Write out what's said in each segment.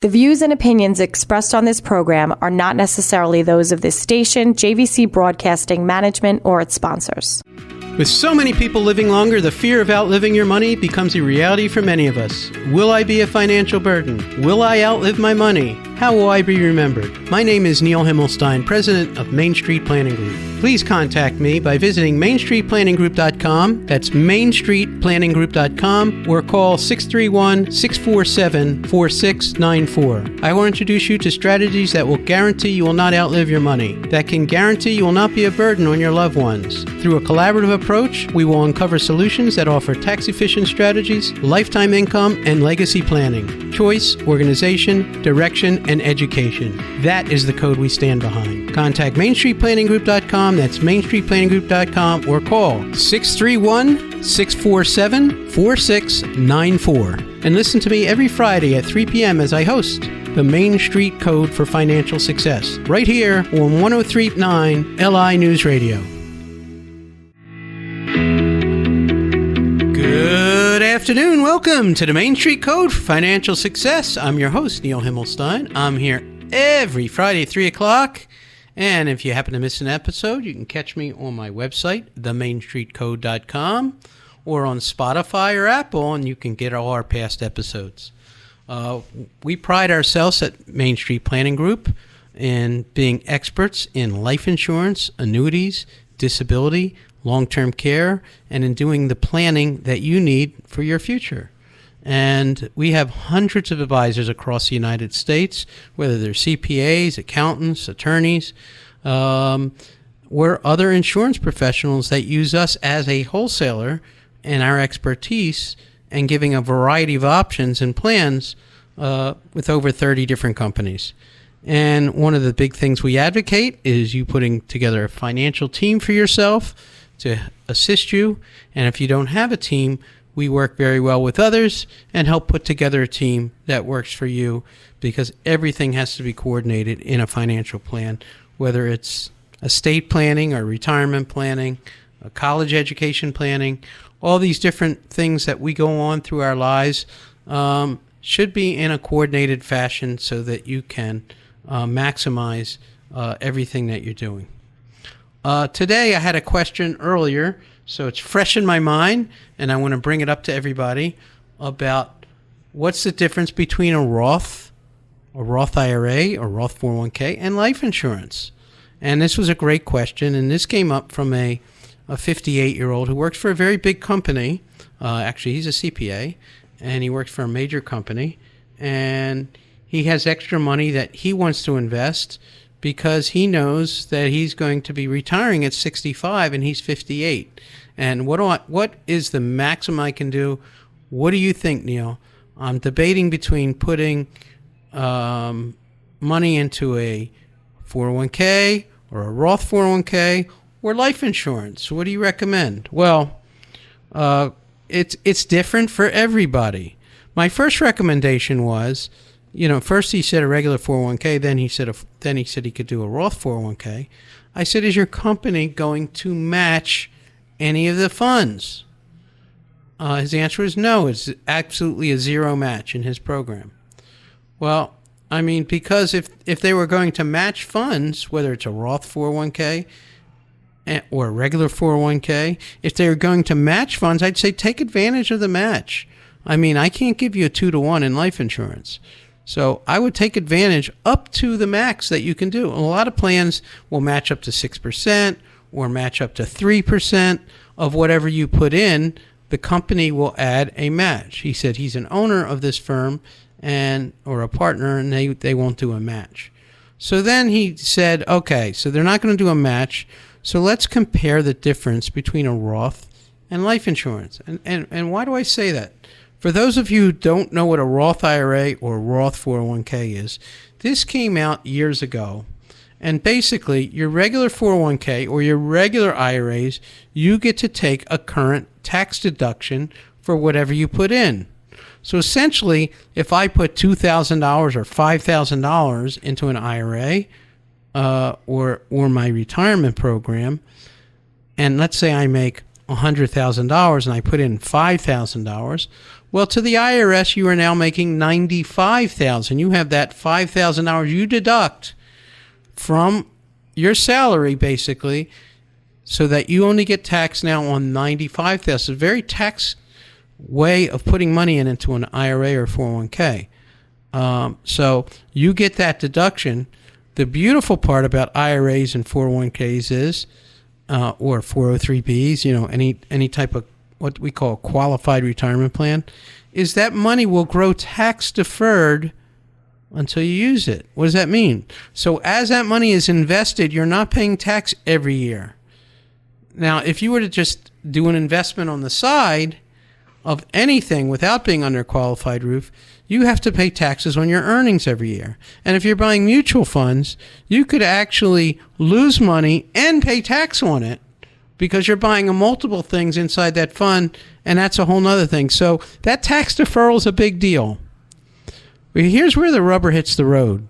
The views and opinions expressed on this program are not necessarily those of this station, JVC Broadcasting Management, or its sponsors. With so many people living longer, the fear of outliving your money becomes a reality for many of us. Will I be a financial burden? Will I outlive my money? How will I be remembered? My name is Neil Himmelstein, president of Main Street Planning Group. Please contact me by visiting mainstreetplanninggroup.com. That's mainstreetplanninggroup.com, or call 631-647-4694. I will introduce you to strategies that will guarantee you will not outlive your money, that can guarantee you will not be a burden on your loved ones. Through a collaborative approach, we will uncover solutions that offer tax-efficient strategies, lifetime income, and legacy planning, choice, organization, direction, and education. That is the code we stand behind. Contact mainstreetplanninggroup.com. That's mainstreetplanninggroup.com, or call 631-647-4694. And listen to me every Friday at 3 p.m. as I host the Main Street Code for Financial Success, right here on 103.9 LI News Radio. Good afternoon. Welcome to the Main Street Code for Financial Success. I'm your host, Neil Himmelstein. I'm here every Friday at 3 o'clock. And if you happen to miss an episode, you can catch me on my website, themainstreetcode.com, or on Spotify or Apple, and you can get all our past episodes. We pride ourselves at Main Street Planning Group in being experts in life insurance, annuities, disability, long-term care, and in doing the planning that you need for your future. And we have hundreds of advisors across the United States, whether they're CPAs, accountants, attorneys, or other insurance professionals that use us as a wholesaler and our expertise and giving a variety of options and plans with over 30 different companies. And one of the big things we advocate is you putting together a financial team for yourself to assist you. And if you don't have a team, we work very well with others and help put together a team that works for you, because everything has to be coordinated in a financial plan, whether it's estate planning or retirement planning, college education planning. All these different things that we go on through our lives should be in a coordinated fashion so that you can maximize everything that you're doing. Today I had a question earlier, so it's fresh in my mind, and I want to bring it up to everybody about what's the difference between a Roth IRA, or Roth 401k, and life insurance. And this was a great question, and this came up from a 58-year-old who works for a very big company. Actually, he's a CPA, and he works for a major company, and he has extra money that he wants to invest because he knows that he's going to be retiring at 65 and he's 58. And what is the maximum I can do? What do you think, Neil? I'm debating between putting money into a 401k or a Roth 401k or life insurance. What do you recommend? Well, it's different for everybody. My first recommendation was, first he said a regular 401k, then he said he could do a Roth 401k. I said, is your company going to match any of the funds? His answer is no. It's absolutely a zero match in his program. Well, I mean, because if they were going to match funds, whether it's a Roth 401k or a regular 401k, if they were going to match funds, I'd say take advantage of the match. I mean, I can't give you a 2-to-1 in life insurance. So I would take advantage up to the max that you can do. A lot of plans will match up to 6% or match up to 3% of whatever you put in. The company will add a match. He said he's an owner of this firm or a partner, and they won't do a match. So then he said, okay, so they're not going to do a match. So let's compare the difference between a Roth and life insurance. And why do I say that? For those of you who don't know what a Roth IRA or Roth 401k is, this came out years ago. And basically, your regular 401k or your regular IRAs, you get to take a current tax deduction for whatever you put in. So essentially, if I put $2,000 or $5,000 into an IRA or my retirement program, and let's say I make $100,000 and I put in $5,000, Well, to the IRS, you are now making $95,000. You have that $5,000 you deduct from your salary, basically, so that you only get taxed now on $95,000. It's a very tax way of putting money into an IRA or 401k. So you get that deduction. The beautiful part about IRAs and 401ks is, or 403bs, any type of what we call a qualified retirement plan, is that money will grow tax deferred until you use it. What does that mean? So as that money is invested, you're not paying tax every year. Now, if you were to just do an investment on the side of anything without being under a qualified roof, you have to pay taxes on your earnings every year. And if you're buying mutual funds, you could actually lose money and pay tax on it because you're buying multiple things inside that fund, and that's a whole nother thing. So that tax deferral is a big deal. But here's where the rubber hits the road.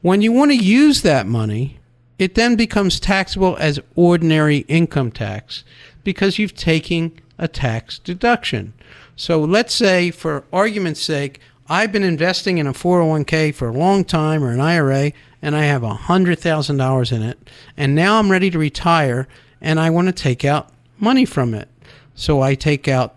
When you want to use that money, it then becomes taxable as ordinary income tax because you've taken a tax deduction. So let's say, for argument's sake, I've been investing in a 401k for a long time, or an IRA, and I have $100,000 in it, and now I'm ready to retire, and I want to take out money from it. So I take out,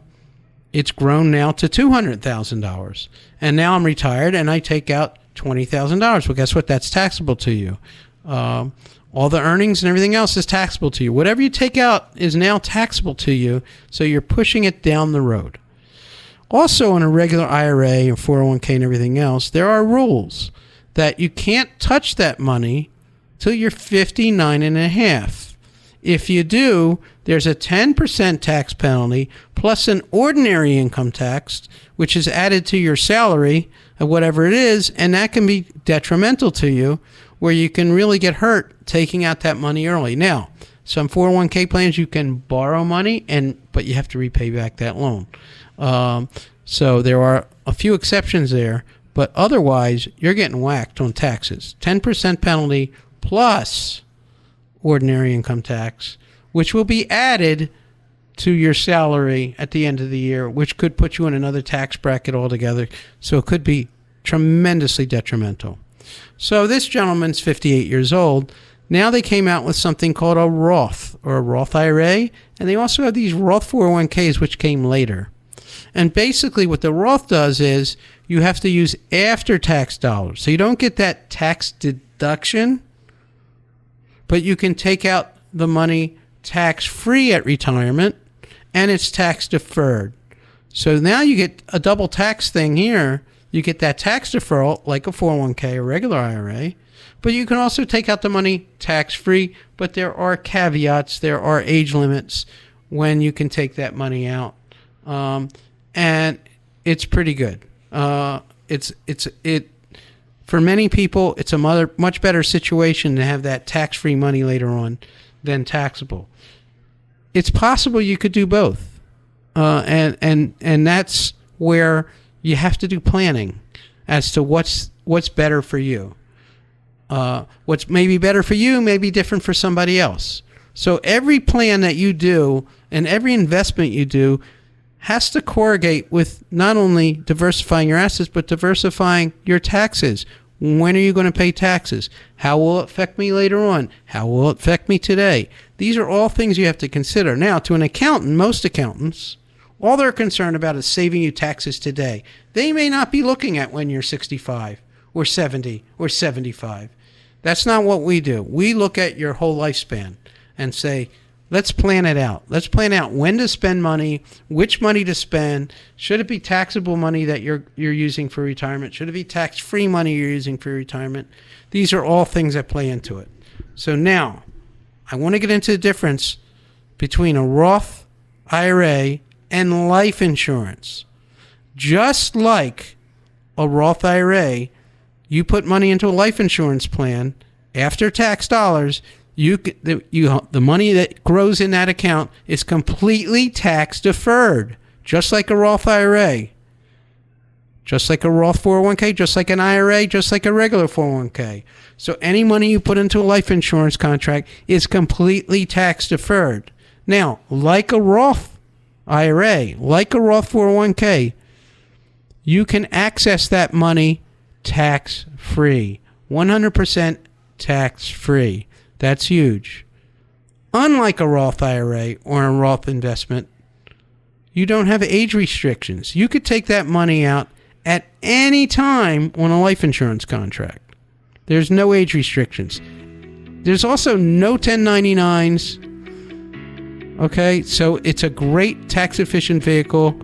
it's grown now to $200,000, and now I'm retired, and I take out $20,000. Well, guess what? That's taxable to you. All the earnings and everything else is taxable to you. Whatever you take out is now taxable to you, so you're pushing it down the road. Also, in a regular IRA or 401k and everything else, there are rules that you can't touch that money till you're 59 and a half. If you do, there's a 10% tax penalty plus an ordinary income tax, which is added to your salary of whatever it is, and that can be detrimental to you, where you can really get hurt taking out that money early. Now, some 401k plans, you can borrow money, but you have to repay back that loan. So there are a few exceptions there, but otherwise, you're getting whacked on taxes. 10% penalty plus ordinary income tax, which will be added to your salary at the end of the year, which could put you in another tax bracket altogether. So it could be tremendously detrimental. So this gentleman's 58 years old. Now they came out with something called a Roth, or a Roth IRA, and they also have these Roth 401ks, which came later. And basically what the Roth does is you have to use after-tax dollars. So you don't get that tax deduction, but you can take out the money tax-free at retirement, and it's tax-deferred. So now you get a double tax thing here. You get that tax deferral like a 401k or regular IRA, but you can also take out the money tax-free, but there are caveats, there are age limits when you can take that money out. And it's pretty good. For many people, it's a much better situation to have that tax-free money later on than taxable. It's possible you could do both, and that's where you have to do planning as to what's better for you. What's maybe better for you may be different for somebody else. So every plan that you do and every investment you do has to correlate with not only diversifying your assets, but diversifying your taxes. When are you going to pay taxes? How will it affect me later on? How will it affect me today? These are all things you have to consider. Now, to an accountant, most accountants, all they're concerned about is saving you taxes today. They may not be looking at when you're 65 or 70 or 75. That's not what we do. We look at your whole lifespan and say, let's plan it out. Let's plan out when to spend money, which money to spend. Should it be taxable money that you're using for retirement? Should it be tax-free money you're using for retirement? These are all things that play into it. So now, I want to get into the difference between a Roth IRA and life insurance. Just like a Roth IRA, you put money into a life insurance plan after tax dollars. The money that grows in that account is completely tax deferred, just like a Roth IRA, just like a Roth 401k, just like an IRA, just like a regular 401k. So any money you put into a life insurance contract is completely tax deferred. Now, like a Roth IRA, like a Roth 401k, you can access that money tax-free. 100% tax-free. That's huge. Unlike a Roth IRA or a Roth investment, you don't have age restrictions. You could take that money out at any time on a life insurance contract. There's no age restrictions. There's also no 1099s. Okay, so it's a great tax-efficient vehicle.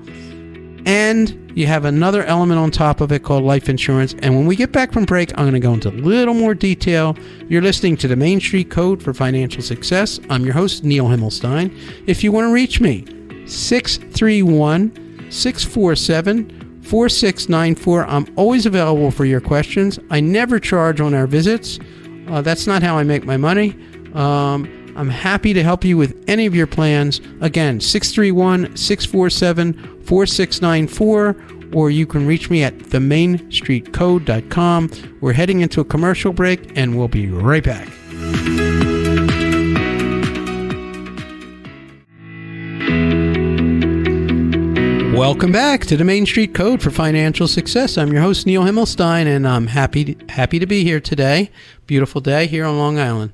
And you have another element on top of it called life insurance. And when we get back from break, I'm going to go into a little more detail. You're listening to the Main Street Code for Financial Success. I'm your host, Neil Himmelstein. If you want to reach me, 631-647-4694. I'm always available for your questions. I never charge on our visits. That's not how I make my money. I'm happy to help you with any of your plans. Again, 631-647-4694, or you can reach me at themainstreetcode.com. We're heading into a commercial break, and we'll be right back. Welcome back to the Main Street Code for Financial Success. I'm your host, Neil Himmelstein, and I'm happy to be here today. Beautiful day here on Long Island.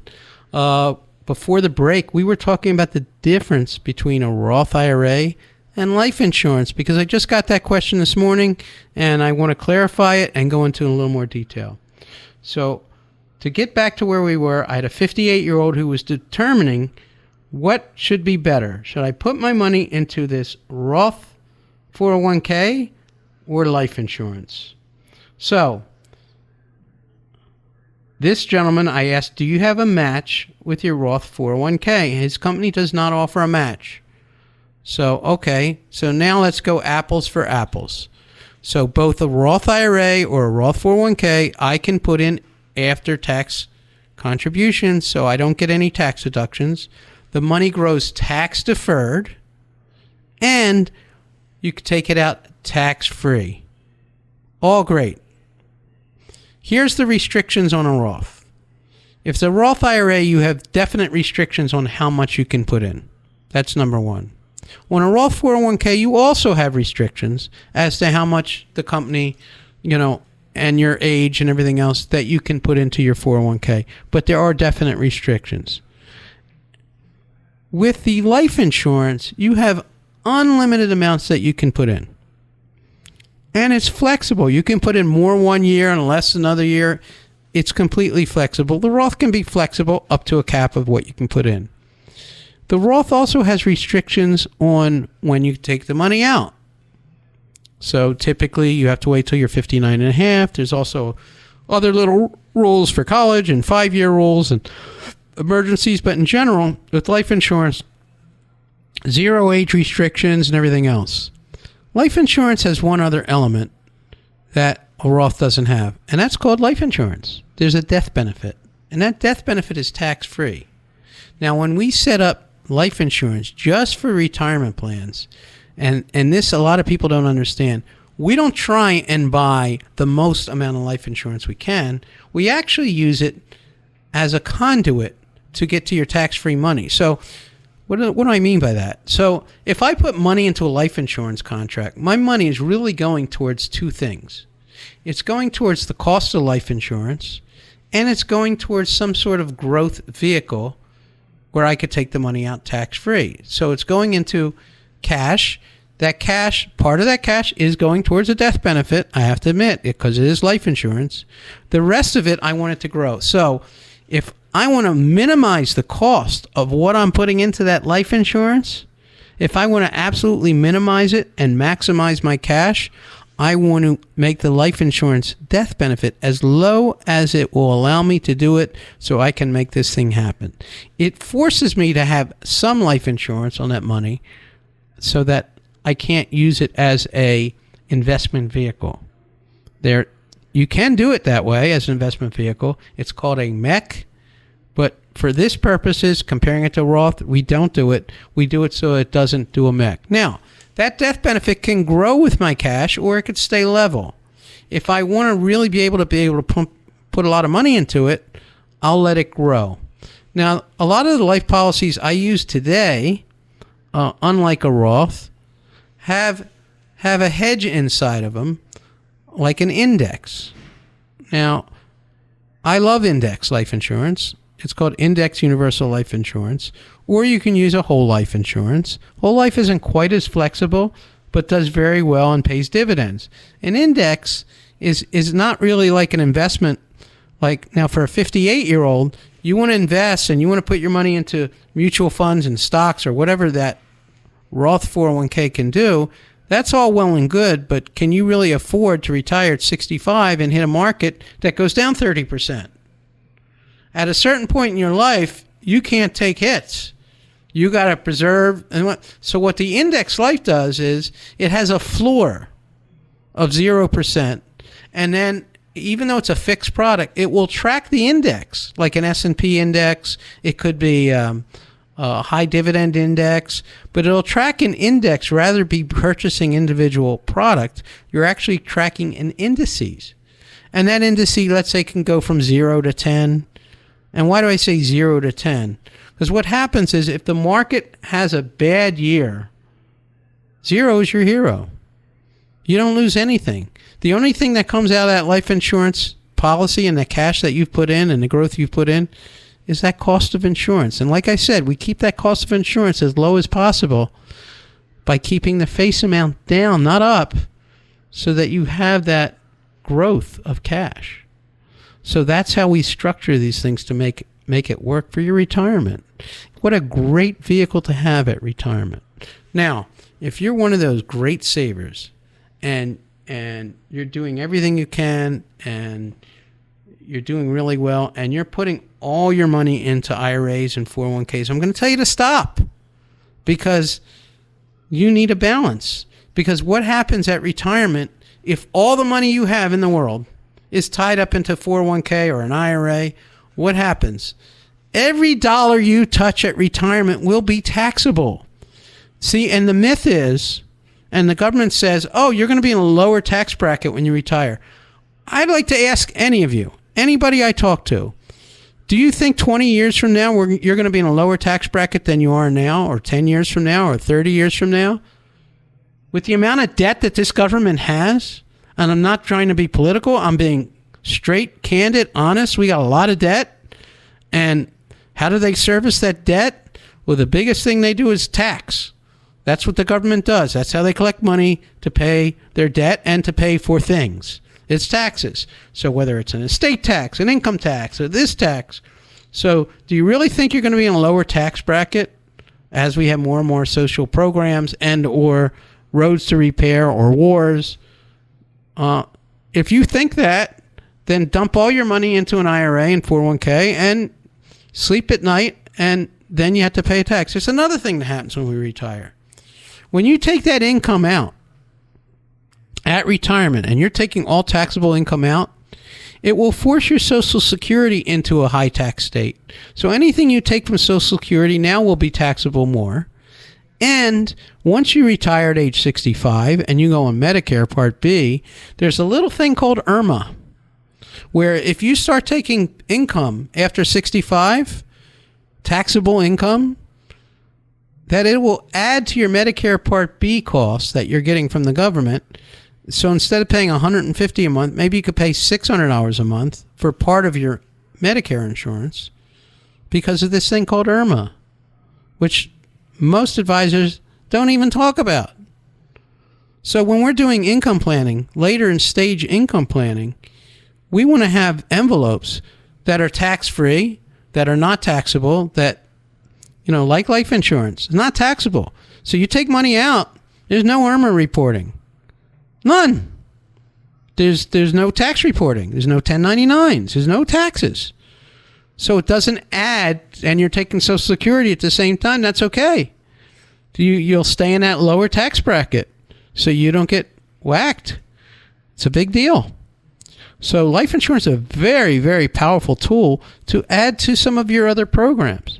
Before the break, we were talking about the difference between a Roth IRA and life insurance, because I just got that question this morning, and I want to clarify it and go into a little more detail. So, to get back to where we were, I had a 58-year-old who was determining what should be better. Should I put my money into this Roth 401k or life insurance? So, this gentleman, I asked, do you have a match with your Roth 401k? His company does not offer a match. So, okay. So now let's go apples for apples. So both a Roth IRA or a Roth 401k, I can put in after tax contributions, so I don't get any tax deductions. The money grows tax deferred, and you can take it out tax free. All great. Here's the restrictions on a Roth. If it's a Roth IRA, you have definite restrictions on how much you can put in. That's number one. On a Roth 401k, you also have restrictions as to how much the company, and your age and everything else that you can put into your 401k. But there are definite restrictions. With the life insurance, you have unlimited amounts that you can put in. And it's flexible. You can put in more one year and less another year. It's completely flexible. The Roth can be flexible up to a cap of what you can put in. The Roth also has restrictions on when you take the money out. So typically you have to wait till you're 59 and a half. There's also other little rules for college and 5-year rules and emergencies. But in general, with life insurance, 0 age restrictions and everything else. Life insurance has one other element that a Roth doesn't have, and that's called life insurance. There's a death benefit, and that death benefit is tax-free. Now, when we set up life insurance just for retirement plans, and this a lot of people don't understand, we don't try and buy the most amount of life insurance we can. We actually use it as a conduit to get to your tax-free money. So what do I mean by that? So if I put money into a life insurance contract, my money is really going towards two things. It's going towards the cost of life insurance, and it's going towards some sort of growth vehicle where I could take the money out tax-free. So it's going into cash. That cash, part of that cash is going towards a death benefit, I have to admit, because it is life insurance. The rest of it, I want it to grow. So if I want to minimize the cost of what I'm putting into that life insurance, if I want to absolutely minimize it and maximize my cash, I want to make the life insurance death benefit as low as it will allow me to do it so I can make this thing happen. It forces me to have some life insurance on that money so that I can't use it as a investment vehicle. You can do it that way as an investment vehicle. It's called a MEC. But for this purposes, comparing it to Roth, we don't do it. We do it so it doesn't do a MEC. Now, that death benefit can grow with my cash, or it could stay level. If I want to really be able to put a lot of money into it, I'll let it grow. Now, a lot of the life policies I use today, unlike a Roth, have a hedge inside of them like an index. Now, I love index life insurance. It's called Index Universal Life Insurance. Or you can use a whole life insurance. Whole life isn't quite as flexible, but does very well and pays dividends. An index is not really like an investment. Like now for a 58-year-old, you want to invest and you want to put your money into mutual funds and stocks or whatever that Roth 401k can do. That's all well and good, but can you really afford to retire at 65 and hit a market that goes down 30%? At a certain point in your life, you can't take hits. You got to preserve. So what the index life does is it has a floor of 0%. And then even though it's a fixed product, it will track the index, like an S&P index. It could be a high dividend index, but it'll track an index rather than be purchasing individual product. You're actually tracking in indices. And that index, let's say, can go from 0 to 10. And why do I say 0 to 10? Because what happens is if the market has a bad year, 0 is your hero. You don't lose anything. The only thing that comes out of that life insurance policy and the cash that you've put in and the growth you've put in is that cost of insurance. And like I said, we keep that cost of insurance as low as possible by keeping the face amount down, not up, so that you have that growth of cash. So that's how we structure these things to make it work for your retirement. What a great vehicle to have at retirement. Now, if you're one of those great savers and you're doing everything you can and you're doing really well and you're putting all your money into IRAs and 401ks, I'm going to tell you to stop because you need a balance. Because what happens at retirement, if all the money you have in the world is tied up into 401k or an IRA, what happens? Every dollar you touch at retirement will be taxable. See, and the myth is, and the government says, oh, you're going to be in a lower tax bracket when you retire. I'd like to ask any of you, anybody I talk to, do you think 20 years from now you're going to be in a lower tax bracket than you are now, or 10 years from now, or 30 years from now? With the amount of debt that this government has, and I'm not trying to be political, I'm being straight, candid, honest. We got a lot of debt. And how do they service that debt? Well, the biggest thing they do is tax. That's what the government does. That's how they collect money to pay their debt and to pay for things. It's taxes. So whether it's an estate tax, an income tax, or this tax. So do you really think you're going to be in a lower tax bracket as we have more and more social programs and or roads to repair or wars? If you think that, then dump all your money into an IRA and 401k and sleep at night, and then you have to pay a tax. There's another thing that happens when we retire. When you take that income out at retirement and you're taking all taxable income out, it will force your Social Security into a high tax state. So anything you take from Social Security now will be taxable more. And once you retire at age 65 and you go on Medicare Part B, there's a little thing called IRMA, where if you start taking income after 65, taxable income, that it will add to your Medicare Part B costs that you're getting from the government. So instead of paying $150 a month, maybe you could pay $600 a month for part of your Medicare insurance because of this thing called IRMA, which most advisors don't even talk about. So when we're doing income planning, later in stage income planning, we want to have envelopes that are tax-free, that are not taxable, that, like life insurance, is not taxable. So you take money out, there's no IRMA reporting. None. There's no tax reporting. There's no 1099s. There's no taxes. So it doesn't add, and you're taking Social Security at the same time, that's okay. You'll stay in that lower tax bracket so you don't get whacked. It's a big deal. So life insurance is a very, very powerful tool to add to some of your other programs,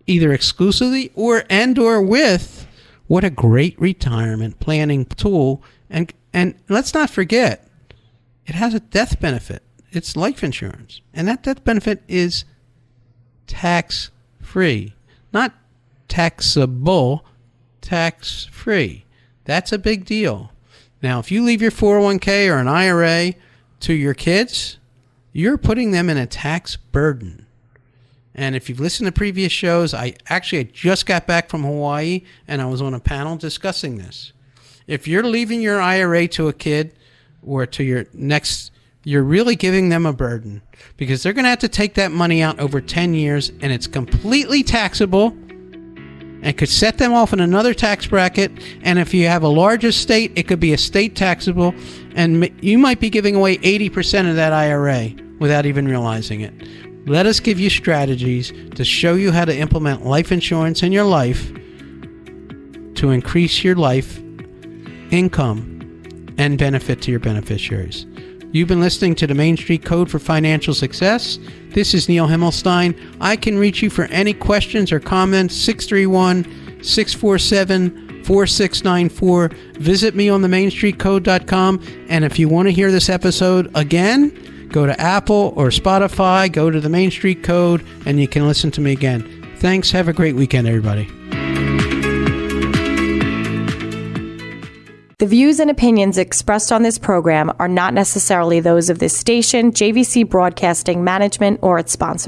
either exclusively or with what a great retirement planning tool. And let's not forget, it has a death benefit. It's life insurance. And that death benefit is tax-free. Not taxable, tax-free. That's a big deal. Now, if you leave your 401k or an IRA to your kids, you're putting them in a tax burden. And if you've listened to previous shows, I just got back from Hawaii and I was on a panel discussing this. If you're leaving your IRA to a kid or to your next, you're really giving them a burden because they're going to have to take that money out over 10 years and it's completely taxable and could set them off in another tax bracket. And if you have a large estate, it could be estate taxable and you might be giving away 80% of that IRA without even realizing it. Let us give you strategies to show you how to implement life insurance in your life to increase your life income and benefit to your beneficiaries. You've been listening to the Main Street Code for Financial Success. This is Neil Himmelstein. I can reach you for any questions or comments, 631-647-4694. Visit me on themainstreetcode.com. And if you want to hear this episode again, go to Apple or Spotify, go to the Main Street Code, and you can listen to me again. Thanks. Have a great weekend, everybody. The views and opinions expressed on this program are not necessarily those of this station, JVC Broadcasting Management, or its sponsors.